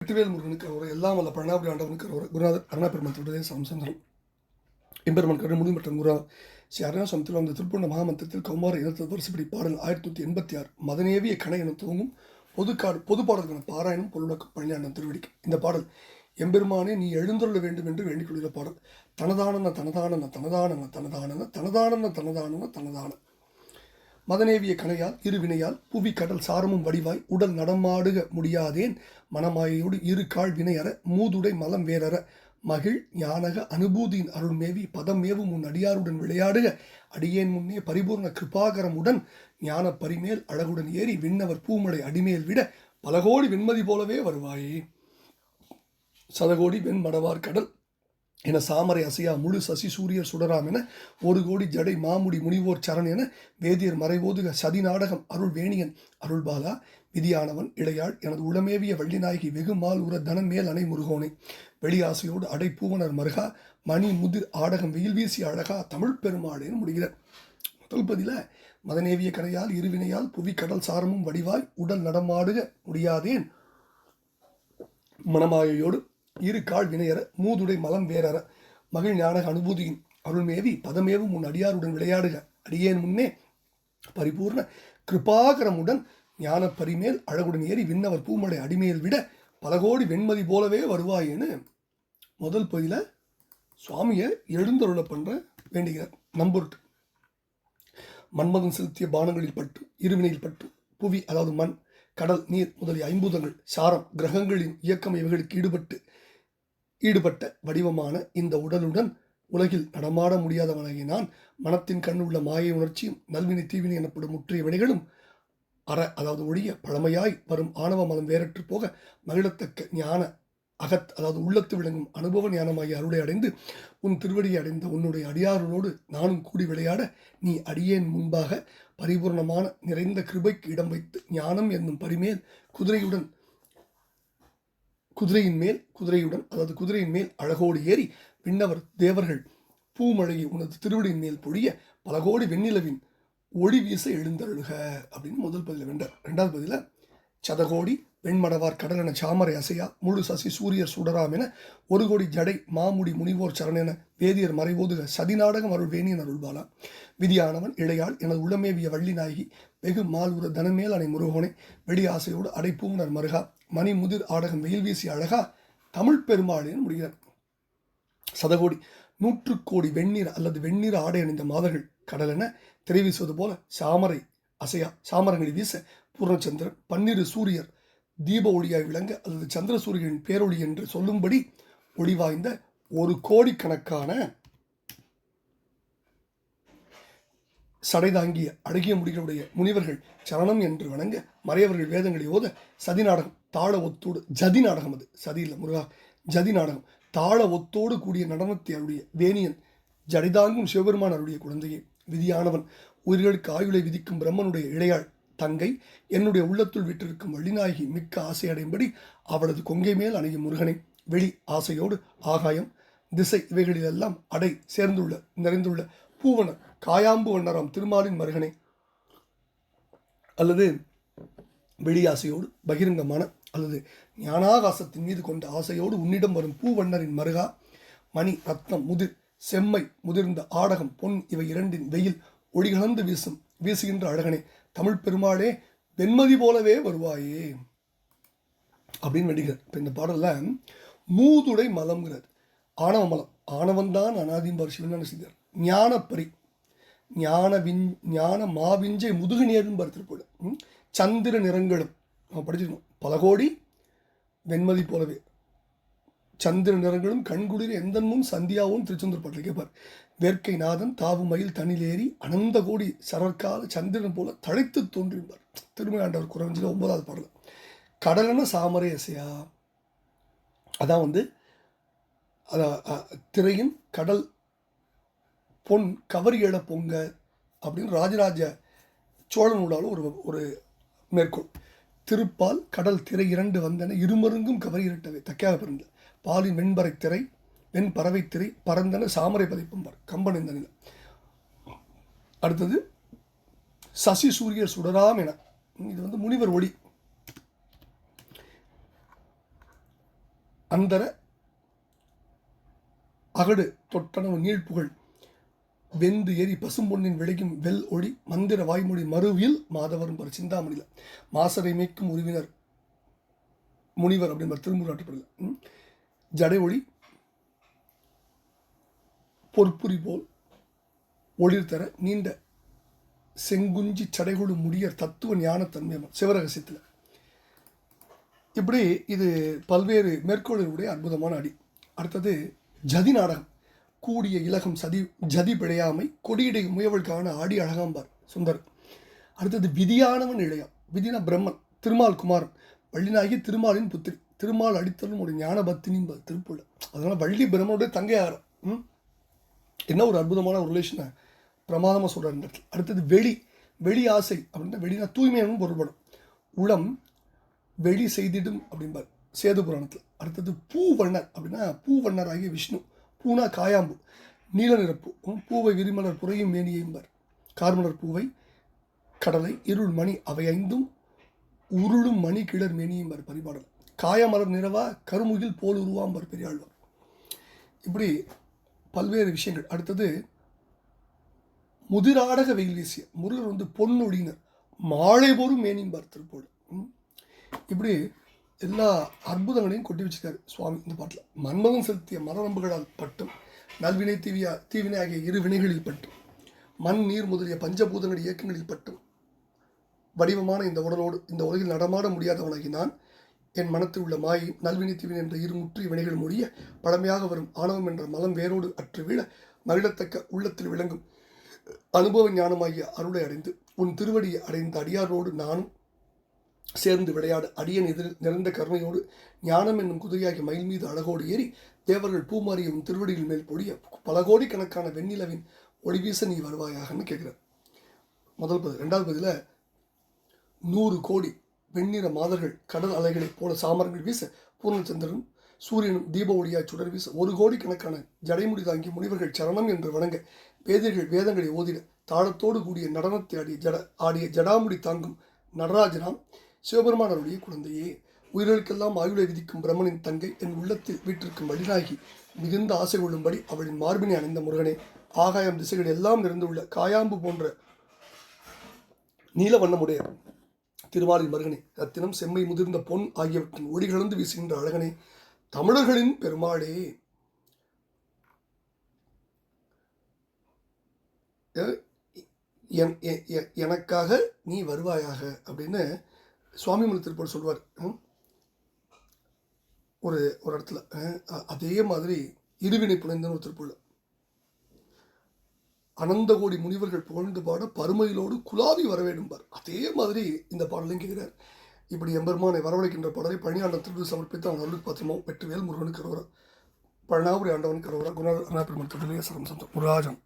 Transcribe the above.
வெற்றிவேல் முருகனுக்கு அவர் எல்லாம் வல்ல பழனாபுரி ஆண்டவனுக்கு அவர் குருநாதர் அருணாபெருமான் தொடுதே சம்சந்திரம் எம்பெருமான் கருணை முடி மற்றும் குருநாதர் ஸ்ரீ அருணாசமத்தில் வந்த திருப்பூர்ண மகாமந்திரத்தில் கௌமார 20 வருஷப்படி பாடல் 1986 மதனேவிய கணை என துவங்கும் பொது பாடல்கள் பாராயணம் பொருளாக்கம் பழனியாண்டம் திருவடிக்கு. இந்த பாடல் எம்பெருமானே நீ எழுந்தருள வேண்டும் என்று வேண்டிக் கொள்கிற பாடல். தனதானன தனதானன தனதானன தனதானன தனதானன தனதானன தனதான மதனேவிய கணையால் இருவினையால் புவி கடல் சாரமும் வடிவாய் உடல் நடமாடுக முடியாதேன் மனமாயோடு இரு கால் வினையற மூதுடை மலம் வேறற மகிழ் ஞானக அனுபூதியின் அருள்மேவி பதம் மேவும் உன் அடியாருடன் விளையாடுக அடியேன் முன்னே பரிபூர்ண கிருபாகரமுடன் ஞான பரிமேல் அழகுடன் ஏறி விண்ணவர் பூமலை அடிமேல் விட பலகோடி வெண்மதி போலவே வருவாயே. சதகோடி வெண்மடவார் கடல் என சாமரை அசையா முழு சசி சூரியர் சுடராம் என ஒரு கோடி ஜடை மாமுடி முனிவோர் சரண் என வேதியர் மறைவோதுக சதி நாடகம் அருள் வேணியன் அருள்பாலா விதியானவன் இளையாள் எனது உளமேவிய வள்ளிநாயகி வெகு மால் உற தனம் மேல் அணை முருகோனை வெளியாசையோடு அடை பூவனர் மருகா மணி முதிர் ஆடகம் வெயில் வீசி அழகா தமிழ் பெருமாளேன்னு முடிகிறார். முதல் பதில மதனேவிய கரையால் இருவினையால் புவி கடல் சாரமும் வடிவாய் உடல் நடமாடுக முடியாதேன் மனமாயோடு இரு கால் வினையற மூதுடை மலம் வேறற மகிழ் ஞானக அனுபூதியின் அருள்மேவி பதமேவும் உன் அடியாருடன் விளையாடுக அடியேன் முன்னே பரிபூர்ண கிருபாகரமுடன் ஞான பரிமேல் அழகுடன் ஏறி விண்ணவர் பூமலை அடிமேல் விட பலகோடி வெண்மதி போலவே வருவாயேன்னு முதல் பகுதியில சுவாமியை எழுந்தருள பண்ற வேண்டுகிறார். நம்பொருட்டு மன்மதன் செலுத்திய பானங்களில் பட்டு இருவினையில் பட்டு புவி அதாவது மண் கடல் நீர் முதலிய ஐம்பூதங்கள் சாரம் கிரகங்களின் இயக்கம் இவைகளுக்கு ஈடுபட்ட வடிவமான இந்த உடலுடன் உலகில் நடமாட முடியாதவனாகிய நான் மனத்தின் கண் உள்ள மாயை உணர்ச்சியும் நல்வினை தீவினை எனப்படும் முற்றிய வினைகளும் அதாவது ஒழிய பழமையாய் வரும் ஆணவ மலம் வேறற்று போக மகிழத்தக்க ஞான அதாவது உள்ளத்து விளங்கும் அனுபவ ஞானமாகிய அருளை அடைந்து உன் திருவடியை அடைந்த உன்னுடைய அடியாரோடு நானும் கூடி விளையாட நீ அடியேன் முன்பாக பரிபூர்ணமான நிறைந்த கிருபைக்கு இடம் வைத்து ஞானம் என்னும் பரிமேல் குதிரையின் மேல் அழகோடு ஏறி விண்ணவர் தேவர்கள் பூமழையை உனது திருவடியின் மேல் பொழிய பலகோடி வெண்ணிலவின் ஒளி வீச எழுந்தருளுக அப்படின்னு முதல் பதில வென்றார். ரெண்டாவது பதில சதகோடி வெண்மடவார் கடலென சாமரை அசையா முழு சசி சூரியர் சுடராம் என ஒரு கோடி ஜடை மாமுடி முனிவோர் சரணென வேதியர் மறைவோதுக சதி நாடகம் அருள் வேணியன் அருள்பாலா விதியானவன் இளையாள் எனது உள்ளமேவிய வள்ளி நாயகி வெகு மால் உற தனமேல் அணை முருகோனை வெளி ஆசையோடு அடைப்பூங்குனர் மருகா மணி முதிர் ஆடகம் வெயில் வீசி அழகா தமிழ் பெருமாளேன்னு முடிகிறார். சதகோடி 100 கோடி வெந்நீர் அல்லது வெந்நீர் ஆடை அணிந்த மாதர்கள் கடலென திரை வீசுவது போல சாமரை அசையா சாமரங்களை வீச பூர்ணச்சந்திரன் 12 சூரியர் தீப ஒளியாய் விளங்க அல்லது சந்திர சூரியனின் பேரொளி என்று சொல்லும்படி ஒளி வாய்ந்த 1 கோடிக்கணக்கான சடைதாங்கிய அழகிய முடிகளுடைய முனிவர்கள் சரணம் என்று வணங்க மறையவர்கள் வேதங்களை ஓத சதி நாடகம் தாள ஒத்தோடு ஜதி நாடகம் அது சதி இல்லை முருகா ஜதி நாடகம் தாள ஒத்தோடு கூடிய நடனத்தை அருடைய வேணியன் ஜடிதாங்கும் சிவபெருமான் அருடைய குழந்தையே விதியானவன் உயிர்களுக்கு ஆயுளை விதிக்கும் பிரம்மனுடைய இளையாள் தங்கை என்னுடைய உள்ளத்துள் விட்டிருக்கும் வள்ளிநாயகி மிக்க ஆசை அடையும்படி அவளது கொங்கை மேல் அணையும் முருகனை வெளி ஆசையோடு ஆகாயம் திசை இவைகளிலெல்லாம் அடை நிறைந்துள்ள பூவன காயாம்பு வண்ணராம் திருமாலின் மருகனை அல்லது வெளியாசையோடு பகிரங்கமான அல்லது ஞானாகாசத்தின் மீது கொண்ட ஆசையோடு உன்னிடம் வரும் பூவண்ணரின் மருகா மணி ரத்னம் முதிர் செம்மை முதிர்ந்த ஆடகம் பொன் இவை இரண்டின் வெயில் ஒளிகலந்து வீசுகின்ற அழகனே தமிழ் பெருமாளே வெண்மதி போலவே வருவாயே அப்படின்னு வேண்டுகிறார். இப்போ இந்த பாடல்ல மூதுடை மலம்ங்கிறது ஆணவ மலம் ஆணவன்தான் அனாதிம்பார் சிவஞான செய்தார். ஞானப்பரி ஞான மாவிஞ்சை முதுகு நேரும் திருப்பூர் சந்திர நிறங்களும் நம்ம படிச்சிருக்கோம் பலகோடி வெண்மதி போலவே சந்திர நிறங்களும் கண்குளிர் எந்தன்மும் சந்தியாவும் திருச்செந்தூர் பாட்டில் கேட்பார். வேர்க்கை நாதன் தாவு மயில் தனிலேறி அனந்த கோடி சரற்கால சந்திரன் போல தழைத்து தோன்றியிருப்பார். திருமணாண்டவர் குறைஞ்சில் 9வது பாடல். கடலென சாமரை அசையா அதான் திரையின் கடல் பொன் கவரி எழ பொங்க அப்படின்னு ராஜராஜ சோழனூடாலும் ஒரு மேற்கோள். திருப்பால் கடல் திரை 2 வந்தன இருமருங்கும் கவரி இரட்டவை தக்கையாக பிறந்த பாலின் வெண்பறை திரை வெண் பறவை திரை பறந்தன சாமரை பதிப்பம்பார் கம்பன் இந்த நிலை. அடுத்தது சசி சூரியர் சுடராம் என இது முனிவர் ஒளி அந்தர அகடு தொட்டனவு நீழ்ப்புகழ் வெந்து எரி பசும்பொன்னின் விளையும் வெல் ஒளி மந்திர வாய்மொழி மறுவில் மாதவரும் ஒரு சிந்தாமணியில் மாசரை மேய்க்கும் உறவினர் முனிவர் அப்படின்னு திருமுறாட்டுப்படல ஜடை ஒளி பொற்புரி போல் ஒளிர்தர நீண்ட செங்குஞ்சி சடைகுழு முடியர் தத்துவ ஞானத்தன்மை சிவரகசியத்தில். இப்படி இது பல்வேறு மேற்கோளுடைய அற்புதமான அடி. அடுத்தது ஜதி நாடகம். கூடிய இலகம் ஜதி பிழையாமை கொடியடை முயவள் காண ஆடி அழகாம்பார் சுந்தர். அடுத்தது விதியானவன் இளையான். விதினா பிரம்மன், திருமால் குமாரன், வள்ளினாகி திருமாலின் புத்திரி, திருமால் அடித்தலும் ஒரு ஞான பக்தினின் திருப்புள்ள. அதனால் வள்ளி பிரம்மனுடைய தங்கையாரம். என்ன ஒரு அற்புதமான ஒரு ரிலேஷனை பிரமாதமாக சொல்கிறார் இந்த இடத்துல. அடுத்தது வெளி ஆசை அப்படின்னா வெளினா தூய்மையானும் பொருள்படும். உளம் வெளி செய்திடும் அப்படிம்பார் சேது புராணத்தில். அடுத்தது பூவண்ணர் அப்படின்னா பூவண்ணர் ஆகிய விஷ்ணு. பூனா காயாம்பு, நீல நிறப்பூ. பூவை விரிமலர் புறையும் மேனியைம்பார். கார்மலர் பூவை, கடலை, இருள் மணி அவை ஐந்தும் உருளும் மணி கிளர் மேனியைம்பார் பரிபாடல். காயமலர் நிறவா கருமுகில் போல் உருவாம்பார் பெரியாழ்வார். இப்படி பல்வேறு விஷயங்கள். அடுத்தது முதிராடக வெயில் வீசிய முருகர் பொன்னொழினர் மாலை போரும் மேனிம்பார் திருப்போடு. இப்படி எல்லா அற்புதங்களையும் கொட்டி வச்சுக்காரு சுவாமி இந்த பாட்டில். மன்மதன் செலுத்திய மரரம்புகளால் பட்டும் நல்வினை தீவினை ஆகிய இரு வினைகளில் பட்டும் மண் நீர் முதலிய பஞ்சபூதங்கள் இயக்கங்களில் பட்டும் வடிவமான இந்த உடலோடு இந்த உலகில் நடமாட முடியாதவனாகி நான் என் மனத்தில் உள்ள மாயை நல்வினை தீவினை என்ற இரு முற்றிய வினைகள் மொழிய பழமையாக வரும் ஆணவம் என்ற மலம் வேரோடு அற்று வீழ மகிழத்தக்க உள்ளத்தில் விளங்கும் அனுபவ ஞானமாகிய அருளை அடைந்து உன் திருவடியை அடைந்த அடியாரோடு நானும் சேர்ந்து விளையாடு அடியன் எதிரில் நிறைந்த கருணையோடு ஞானம் என்னும் குதிரையாகிய மயில் மீது அழகோடு ஏறி தேவர்கள் பூமாரியை உன் திருவடியில் மேல் பொழிய பல கோடிக்கணக்கான வெண்ணிலவின் ஒளிவீச நீ வருவாயாகன்னு கேட்குறார் முதல் பதில். ரெண்டாவது பதில 100 கோடி வெண்ணிற மாதர்கள் கடல் அலைகளைப் போல சாமரங்கள் வீச பூர்ணச்சந்திரனும் சூரியனும் தீப ஒளியாய் சுடர் வீச 1 கோடிக்கணக்கான ஜடைமுடி தாங்கி முனிவர்கள் சரணம் என்று வணங்க வேதர்கள் வேதங்களை ஓதிட தாளத்தோடு கூடிய நடனத்தை ஆடிய ஜடாமுடி தாங்கும் நடராஜனாம் சிவபெருமானருடைய குழந்தையே, உயிர்களுக்கெல்லாம் ஆயுளை விதிக்கும் பிரம்மனின் தங்கை, என் உள்ளத்தில் வீட்டிற்கும் வழிநாகி மிகுந்த ஆசை கொள்ளும்படி அவளின் மார்பினை அணிந்த முருகனே, ஆகாயம் திசைகள் எல்லாம் நிறைந்துள்ள காயாம்பு போன்ற நீல வண்ணமுடைய திருமாலின் மருகனே, ரத்தினம் செம்மை முதிர்ந்த பொன் ஆகியவற்றின் ஒளி கலந்து வீசுகின்ற அழகனே, தமிழர்களின் பெருமாளே, எனக்காக நீ வருவாயாக அப்படின்னு சுவாமிமலை திருப்பூர் சொல்வார் ஒரு இடத்துல. அதே மாதிரி இருவினை புனைந்தன்னு ஒரு திருப்பூர்ல அனந்த கோடி முனிவர்கள் புகழ்ந்து பாட பருமையிலோடு குலாவி வர வேண்டும்பார். அதே மாதிரி இந்த பாடலையும் கேட்கிறார். இப்படி எம்பெருமானை வரவழைக்கின்ற பாடலை பழனியாண்ட திருவிழா சமர்ப்பித்து அவன் அருள் பாத்திரமோ வெற்றிவேல் முருகனுக்கு கரோரா பழனாபுரி ஆண்டவனுக்கு கரோரா குண பெருமாள் தொழிலே சரம் முருகாஜம்.